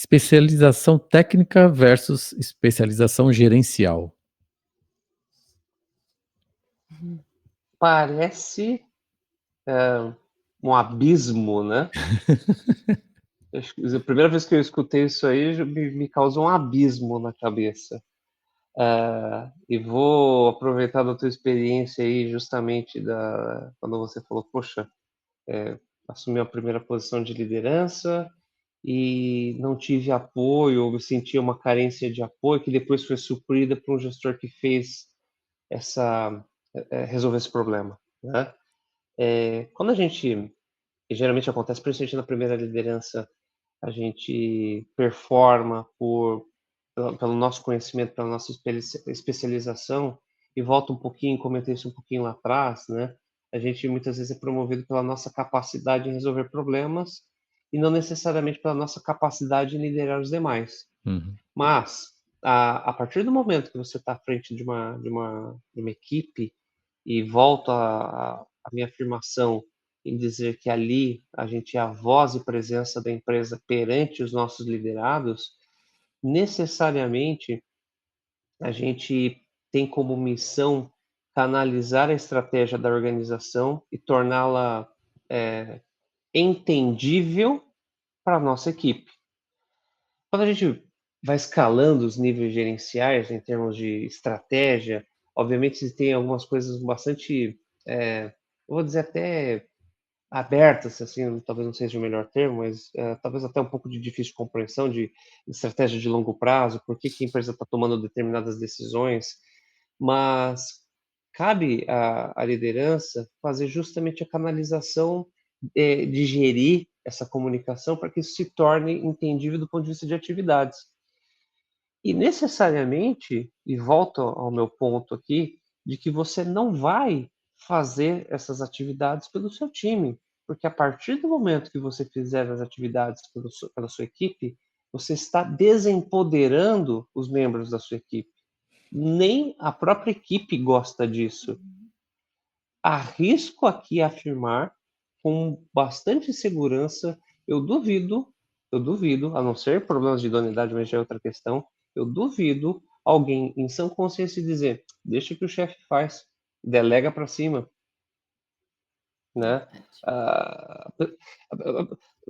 Especialização técnica versus especialização gerencial. Parece um abismo, né? A primeira vez que eu escutei isso aí me causou um abismo na cabeça. E vou aproveitar da tua experiência aí, justamente quando você falou, poxa, assumi a primeira posição de liderança e não tive apoio, ou sentia uma carência de apoio, que depois foi suprida por um gestor que fez resolver esse problema, né? Quando a gente, e geralmente acontece, principalmente na primeira liderança, a gente performa pelo nosso conhecimento, pela nossa especialização, e volta um pouquinho, comentei isso um pouquinho lá atrás, né? A gente muitas vezes é promovido pela nossa capacidade em resolver problemas e não necessariamente pela nossa capacidade em liderar os demais. Uhum. Mas, a partir do momento que você está à frente de uma equipe, e volto à minha afirmação em dizer que ali a gente é a voz e presença da empresa perante os nossos liderados, necessariamente a gente tem como missão canalizar a estratégia da organização e torná-la entendível para a nossa equipe. Quando a gente vai escalando os níveis gerenciais em termos de estratégia, obviamente tem algumas coisas bastante, eu vou dizer até abertas, assim, talvez não seja o melhor termo, mas talvez até um pouco de difícil compreensão de estratégia de longo prazo, por que a empresa está tomando determinadas decisões, mas cabe à liderança fazer justamente a canalização, de gerir essa comunicação para que isso se torne entendível do ponto de vista de atividades. E necessariamente, e volto ao meu ponto aqui, de que você não vai fazer essas atividades pelo seu time, porque a partir do momento que você fizer as atividades pela sua equipe, você está desempoderando os membros da sua equipe. Nem a própria equipe gosta disso. Arrisco aqui afirmar com bastante segurança, eu duvido, a não ser problemas de idoneidade, mas já é outra questão, eu duvido alguém em sã consciência dizer, deixa que o chefe faz, delega para cima, né?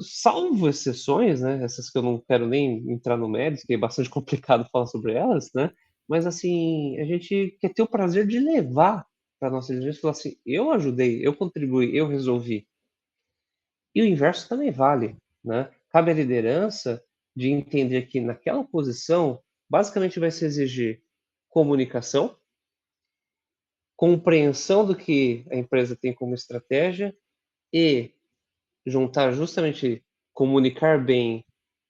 Salvo exceções, né? Essas que eu não quero nem entrar no mérito, que é bastante complicado falar sobre elas, né? Mas assim, a gente quer ter o prazer de levar para nossa liderança e falar assim, eu ajudei, eu contribuí, eu resolvi. E o inverso também vale, né? Cabe à liderança de entender que naquela posição, basicamente vai se exigir comunicação, compreensão do que a empresa tem como estratégia e juntar justamente comunicar bem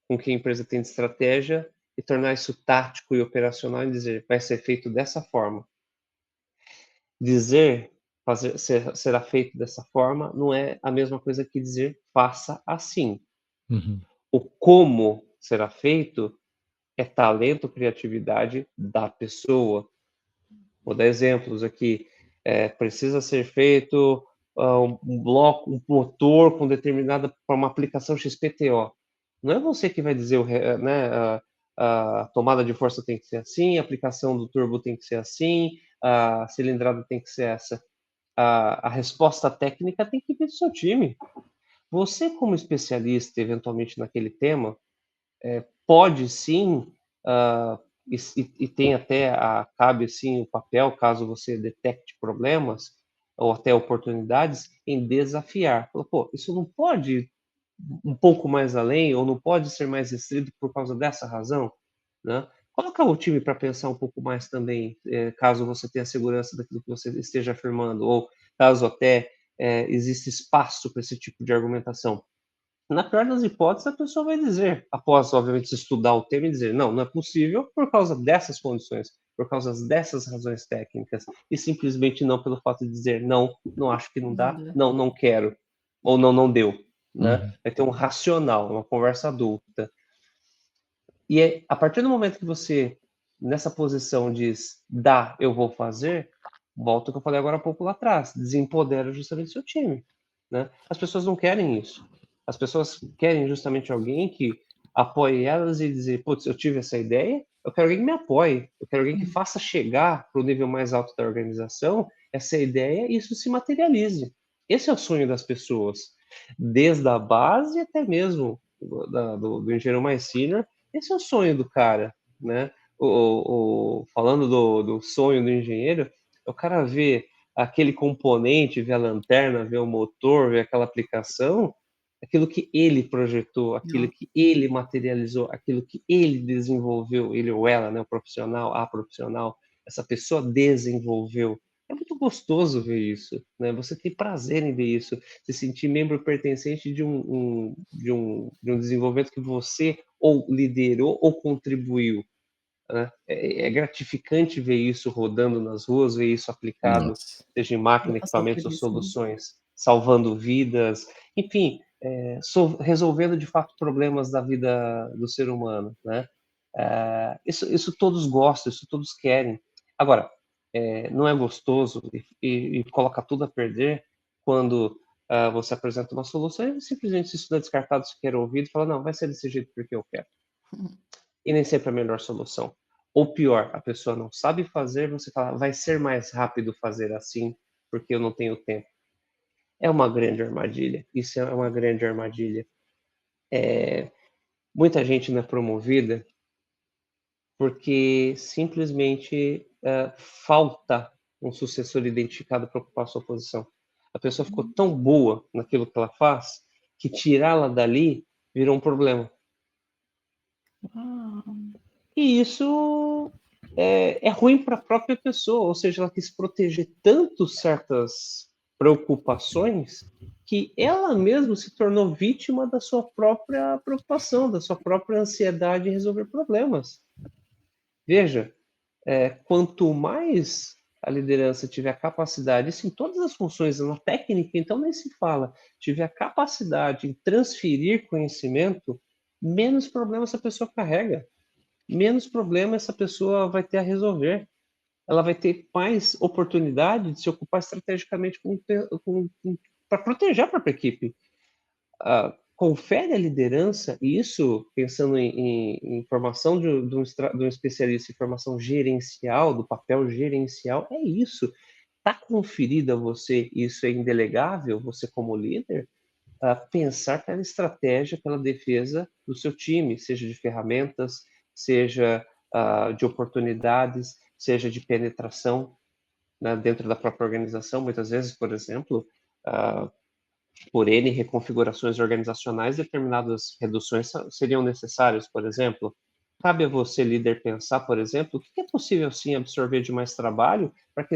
com o que a empresa tem de estratégia e tornar isso tático e operacional e dizer vai ser feito dessa forma. Dizer será feito dessa forma não é a mesma coisa que dizer faça assim. Uhum. O como será feito é talento, criatividade da pessoa. Vou dar exemplos aqui. Precisa ser feito um bloco, um motor com determinada para uma aplicação XPTO. Não é você que vai dizer, né, a tomada de força tem que ser assim, a aplicação do turbo tem que ser assim, a cilindrada tem que ser essa. A resposta técnica tem que vir do seu time. Você, como especialista, eventualmente naquele tema, pode sim, e tem até, cabe sim o papel, caso você detecte problemas ou até oportunidades, em desafiar. Pô, isso não pode ir um pouco mais além ou não pode ser mais restrito por causa dessa razão, né? Coloca o time para pensar um pouco mais também, caso você tenha segurança daquilo que você esteja afirmando, ou caso até exista espaço para esse tipo de argumentação. Na pior das hipóteses, a pessoa vai dizer, após, obviamente, estudar o tema e dizer, não, não é possível por causa dessas condições, por causa dessas razões técnicas, e simplesmente não pelo fato de dizer, não, não acho que não dá, não, não quero, ou não, não deu, né? Uhum. Vai ter um racional, uma conversa adulta. E a partir do momento que você, nessa posição, diz, dá, eu vou fazer, volta ao que eu falei agora há pouco lá atrás, desempodera justamente seu time, né? As pessoas não querem isso. As pessoas querem justamente alguém que apoie elas e dizer, putz, eu tive essa ideia, eu quero alguém que me apoie, eu quero alguém que faça chegar para o nível mais alto da organização essa ideia e isso se materialize. Esse é o sonho das pessoas, desde a base até mesmo do engenheiro mais sênior, esse é o sonho do cara, né? Falando do sonho do engenheiro, o cara vê aquele componente, vê a lanterna, vê o motor, vê aquela aplicação, aquilo que ele projetou, aquilo Não. que ele materializou, aquilo que ele desenvolveu, ele ou ela, né, o profissional, a profissional, essa pessoa desenvolveu. É muito gostoso ver isso, né? Você tem prazer em ver isso, se sentir membro pertencente de um desenvolvimento que você ou liderou ou contribuiu, né? É gratificante ver isso rodando nas ruas, ver isso aplicado, Nossa. seja em Já máquina, passou por equipamentos ou isso, né? soluções, salvando vidas, enfim, resolvendo de fato problemas da vida do ser humano, né? Isso todos gostam, isso todos querem. Agora, não é gostoso e coloca tudo a perder quando você apresenta uma solução e simplesmente se isso não é descartado, se quer ouvir e fala, não, vai ser desse jeito porque eu quero. E nem sempre é a melhor solução. Ou pior, a pessoa não sabe fazer, você fala, vai ser mais rápido fazer assim, porque eu não tenho tempo. É uma grande armadilha. Isso é uma grande armadilha. Muita gente não é promovida porque simplesmente falta um sucessor identificado para ocupar a sua posição. A pessoa ficou tão boa naquilo que ela faz que tirá-la dali virou um problema. Ah, E isso é ruim para a própria pessoa, ou seja, ela quis proteger tanto certas preocupações que ela mesma se tornou vítima da sua própria preocupação, da sua própria ansiedade em resolver problemas. Veja, quanto mais a liderança tiver a capacidade, isso em todas as funções, na técnica, então nem se fala, tiver a capacidade em transferir conhecimento, menos problemas essa pessoa carrega, menos problema essa pessoa vai ter a resolver. Ela vai ter mais oportunidade de se ocupar estrategicamente para proteger a própria equipe. Confere a liderança, e isso, pensando em formação de um especialista em formação gerencial, do papel gerencial, é isso. Está conferido a você, isso é indelegável, você como líder, pensar pela estratégia, pela defesa do seu time, seja de ferramentas, seja de oportunidades, seja de penetração, né, dentro da própria organização. Muitas vezes, por exemplo, por N reconfigurações organizacionais, determinadas reduções seriam necessárias, por exemplo. Cabe a você, líder, pensar, por exemplo, o que é possível sim absorver de mais trabalho para que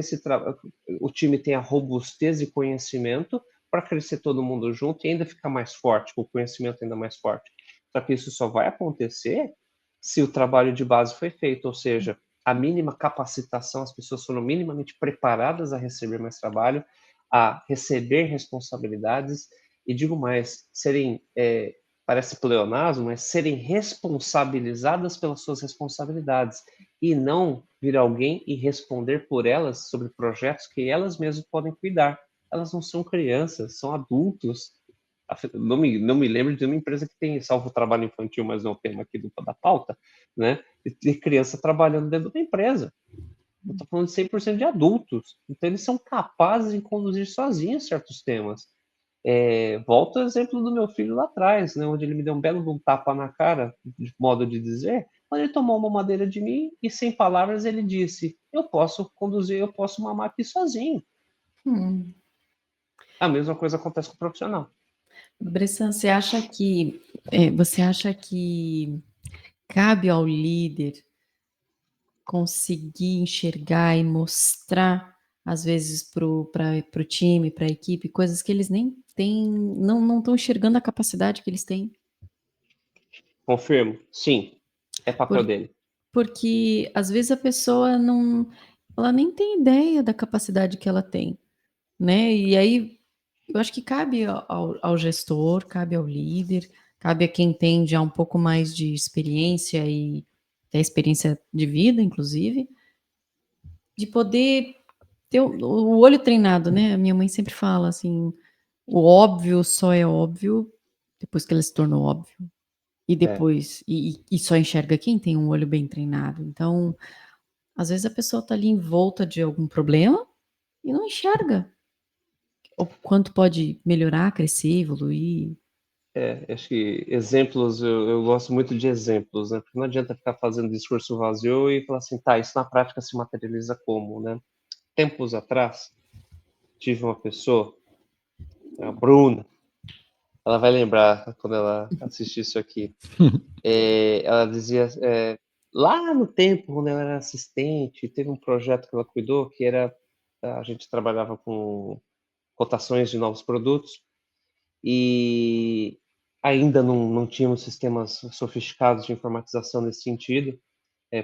o time tenha robustez e conhecimento para crescer todo mundo junto e ainda ficar mais forte, com o conhecimento ainda mais forte. Só que isso só vai acontecer se o trabalho de base foi feito, ou seja, a mínima capacitação, as pessoas foram minimamente preparadas a receber mais trabalho, a receber responsabilidades e digo mais, parece pleonasmo, mas serem responsabilizadas pelas suas responsabilidades e não vir alguém e responder por elas sobre projetos que elas mesmas podem cuidar. Elas não são crianças, são adultos. Não me lembro de uma empresa que tem, salvo o trabalho infantil, mas não é o tema aqui da pauta, né? De criança trabalhando dentro da empresa. Eu estou falando de 100% de adultos. Então, eles são capazes de conduzir sozinhos certos temas. Volto ao exemplo do meu filho lá atrás, né, onde ele me deu um belo tapa na cara, de modo de dizer, quando ele tomou uma madeira de mim e, sem palavras, ele disse: eu posso conduzir, eu posso mamar aqui sozinho. A mesma coisa acontece com o profissional. Bressan, você acha que cabe ao líder conseguir enxergar e mostrar, às vezes, para o time, para a equipe, coisas que eles nem têm, não estão enxergando a capacidade que eles têm? Confirmo, sim, é papel Por, dele. porque, às vezes, a pessoa não, ela nem tem ideia da capacidade que ela tem, né? E aí, eu acho que cabe ao gestor, cabe ao líder, cabe a quem tem já um pouco mais de experiência e até experiência de vida, inclusive, de poder ter o olho treinado, né? A minha mãe sempre fala assim, o óbvio só é óbvio depois que ele se tornou óbvio. e depois e só enxerga quem tem um olho bem treinado. Então, às vezes a pessoa está ali envolta de algum problema e não enxerga o quanto pode melhorar, crescer, evoluir. Acho que exemplos, eu gosto muito de exemplos, né? Porque não adianta ficar fazendo discurso vazio e falar assim, tá, isso na prática se materializa como, né? Tempos atrás, tive uma pessoa, a Bruna, ela vai lembrar quando ela assistir isso aqui. Ela dizia, lá no tempo, quando ela era assistente, teve um projeto que ela cuidou, que era, a gente trabalhava com cotações de novos produtos, e ainda não tínhamos sistemas sofisticados de informatização nesse sentido,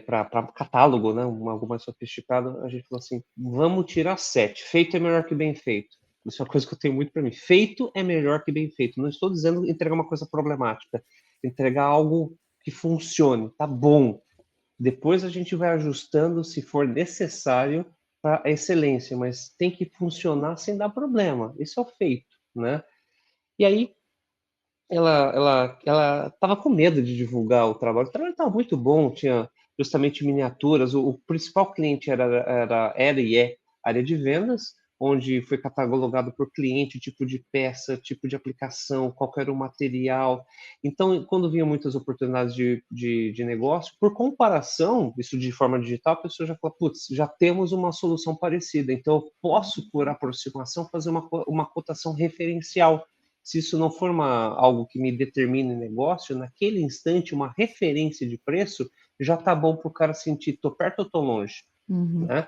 para catálogo, né, algo mais sofisticado. A gente falou assim, vamos tirar 7, feito é melhor que bem feito. Isso é uma coisa que eu tenho muito para mim. Feito é melhor que bem feito. Não estou dizendo entregar uma coisa problemática, entregar algo que funcione, tá bom. Depois a gente vai ajustando se for necessário para a excelência, mas tem que funcionar sem dar problema. Isso é o feito, né? E aí ela estava com medo de divulgar o trabalho. O trabalho estava muito bom, tinha justamente miniaturas. O principal cliente era e é área de vendas, onde foi catalogado por cliente, tipo de peça, tipo de aplicação, qual era o material. Então, quando vinha muitas oportunidades de negócio, por comparação, isso de forma digital, a pessoa já fala, putz, já temos uma solução parecida, então eu posso, por aproximação, fazer uma cotação referencial. Se isso não for algo que me determine negócio, naquele instante, uma referência de preço já está bom para o cara sentir, estou perto ou estou longe, né?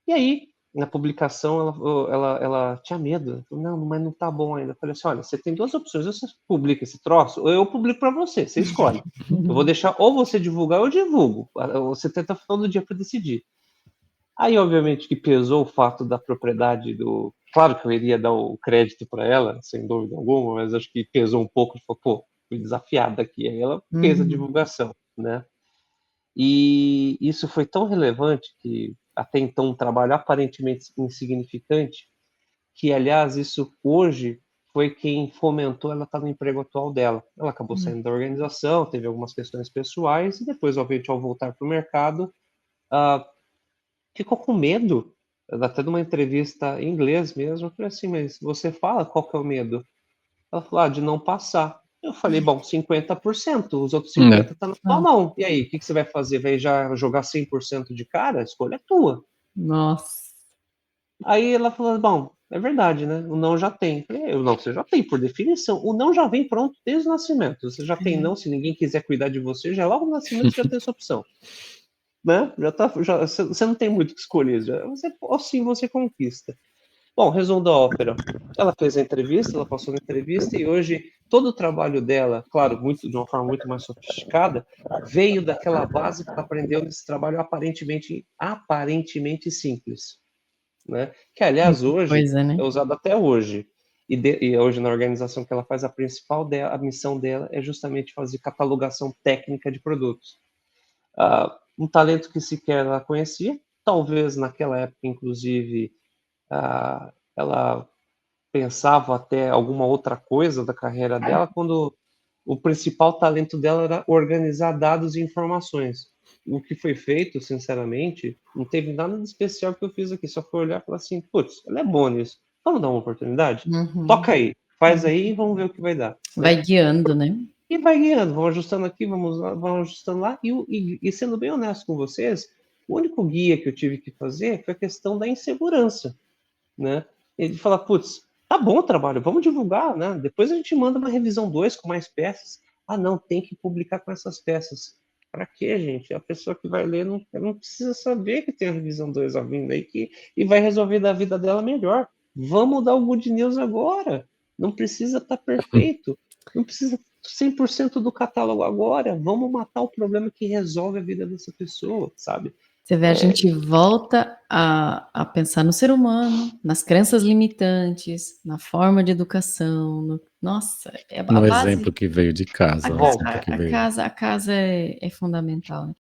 E aí, na publicação, ela tinha medo. Falou, não, mas não está bom ainda. Eu falei assim, olha, você tem duas opções, ou você publica esse troço, ou eu publico para você, você escolhe. Eu vou deixar ou você divulgar ou eu divulgo. Você tenta todo dia para decidir. Aí, obviamente, que pesou o fato da propriedade do... Claro que eu iria dar o crédito para ela, sem dúvida alguma, mas acho que pesou um pouco. Falou, pô, fui desafiada aqui. Aí ela fez a divulgação, né? E isso foi tão relevante que, até então, um trabalho aparentemente insignificante, que, aliás, isso hoje foi quem fomentou ela estar no emprego atual dela. Ela acabou saindo da organização, teve algumas questões pessoais, e depois, obviamente, ao voltar para o mercado, ficou com medo, até de uma entrevista em inglês mesmo. Eu falei assim, mas você fala qual que é o medo? Ela falou, de não passar. Eu falei, bom, 50%, os outros 50% tá na tua mão. E aí, o que você vai fazer? Vai já jogar 100% de cara? A escolha é tua. Nossa. Aí ela falou, bom, é verdade, né? O não já tem. Eu falei, o não você já tem, por definição. O não já vem pronto desde o nascimento. Você já tem não, se ninguém quiser cuidar de você, já logo no nascimento você já tem essa opção. Né? Você não tem muito o que escolher, assim você conquista. Bom, resumo da ópera. Ela fez a entrevista, ela passou na entrevista e hoje todo o trabalho dela, claro, de uma forma muito mais sofisticada, veio daquela base que ela aprendeu nesse trabalho aparentemente simples, né? Que aliás hoje Coisa, né? é usado até hoje. E hoje na organização que ela faz, a missão dela é justamente fazer catalogação técnica de produtos. Um talento que sequer ela conhecia, talvez naquela época, inclusive, ela pensava até alguma outra coisa da carreira dela, quando o principal talento dela era organizar dados e informações. O que foi feito, sinceramente, não teve nada de especial que eu fiz aqui, só foi olhar e falar assim, putz, ela é boa nisso, vamos dar uma oportunidade? Toca aí, faz aí e vamos ver o que vai dar. Vai guiando, né? E vai guiando, vamos ajustando aqui, vamos ajustando lá. E sendo bem honesto com vocês, o único guia que eu tive que fazer foi a questão da insegurança, né? Ele fala, putz, tá bom o trabalho, vamos divulgar, né? Depois a gente manda uma revisão 2 com mais peças. Ah, não, tem que publicar com essas peças. Para quê, gente? A pessoa que vai ler não precisa saber que tem a revisão 2 vindo aí e vai resolver da vida dela melhor. Vamos dar o Good News agora. Não precisa estar perfeito. Não precisa 100% do catálogo agora. Vamos matar o problema que resolve a vida dessa pessoa, sabe? Você vê, a gente volta a pensar no ser humano, nas crenças limitantes, na forma de educação. Nossa, é a No base. exemplo que veio de casa. A casa é fundamental, né?